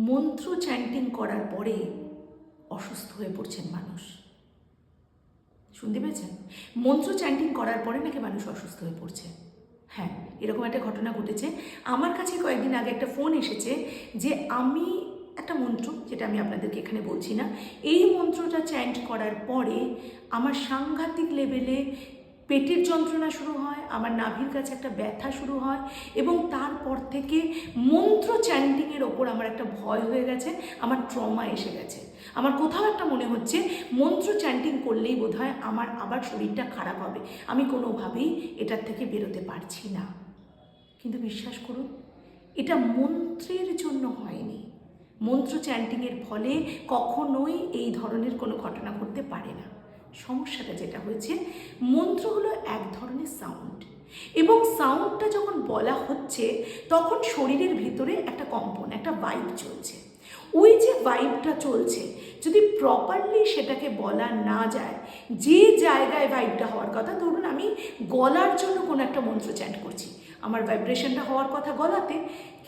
মন্ত্র চ্যান্টিং করার পরে অসুস্থ হয়ে পড়ছেন মানুষ। শুনতে পেয়েছেন? মন্ত্র চ্যান্টিং করার পরে নাকি মানুষ অসুস্থ হয়ে পড়ছে। হ্যাঁ, এরকম একটা ঘটনা ঘটেছে। আমার কাছে কয়েকদিন আগে একটা ফোন এসেছে যে আমি একটা মন্ত্র, যেটা আমি আপনাদেরকে এখানে বলছি না, এই মন্ত্রটা চ্যান্ট করার পরে আমার সাংঘাতিক লেভেলে পেটের যন্ত্রণা শুরু হয়, আমার নাভির কাছে একটা ব্যথা শুরু হয়, এবং তারপর থেকে মন্ত্র চ্যান্টিংয়ের ওপর আমার একটা ভয় হয়ে গেছে, আমার ট্রমা এসে গেছে। আমার কোথাও একটা মনে হচ্ছে মন্ত্র চ্যান্টিং করলেই বোধহয় আমার আবার শরীরটা খারাপ হবে, আমি কোনোভাবেই এটার থেকে বেরোতে পারছি না। কিন্তু বিশ্বাস করুন, এটা মন্ত্রের জন্য হয়নি। মন্ত্র চ্যান্টিংয়ের ফলে কখনোই এই ধরনের কোনো ঘটনা ঘটতে পারে না। সমস্যাটা যেটা হয়েছে, মন্ত্র হলো এক ধরনের সাউন্ড, এবং সাউন্ডটা যখন বলা হচ্ছে তখন শরীরের ভিতরে একটা কম্পন, একটা ভাইব চলছে। ওই যে ভাইবটা চলছে, যদি প্রপারলি সেটাকে বলা না যায়, যে জায়গায় ভাইবটা হওয়ার কথা, ধরুন আমি গলার জন্য কোনো একটা মন্ত্র চ্যান্ট করছি, আমার ভাইব্রেশনটা হওয়ার কথা গলাতে,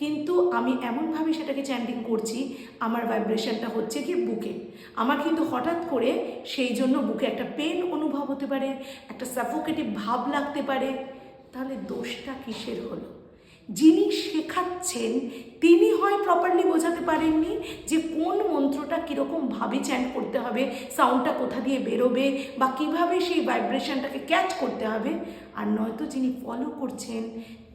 কিন্তু আমি এমনভাবে সেটাকে চ্যান্টিং করছি, আমার ভাইব্রেশনটা হচ্ছে কি বুকে। আমার কিন্তু হঠাৎ করে সেই জন্য বুকে একটা পেন অনুভব হতে পারে, একটা সাফোকেটিভ ভাব লাগতে পারে। তাহলে দোষটা কিসের হলো? যিনি শেখাচ্ছেন তিনি হয় প্রপারলি বোঝাতে পারেননি যে কোন মন্ত্রটা কীরকমভাবে চ্যান্ট করতে হবে, সাউন্ডটা কোথা দিয়ে বেরোবে, বা কিভাবে সেই ভাইব্রেশনটাকে ক্যাচ করতে হবে, আর নয়তো যিনি ফলো করছেন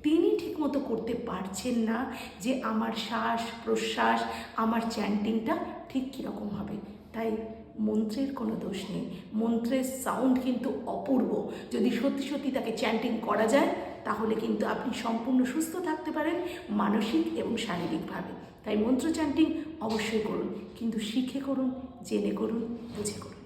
তিনি ঠিকমতো করতে পারছেন না যে আমার শ্বাস প্রশ্বাস, আমার চ্যান্টিংটা ঠিক কীরকম হবে। তাই মন্ত্রের কোনো দোষ নেই, মন্ত্রের সাউন্ড কিন্তু অপূর্ব। যদি সত্যি সত্যি তাকে চ্যান্টিং করা যায় তাহলে কিন্তু আপনি সম্পূর্ণ সুস্থ থাকতে পারেন, মানসিক এবং শারীরিকভাবে। তাই মন্ত্র চ্যান্টিং অবশ্যই করুন, কিন্তু শিখে করুন, জেনে করুন, বুঝে করুন।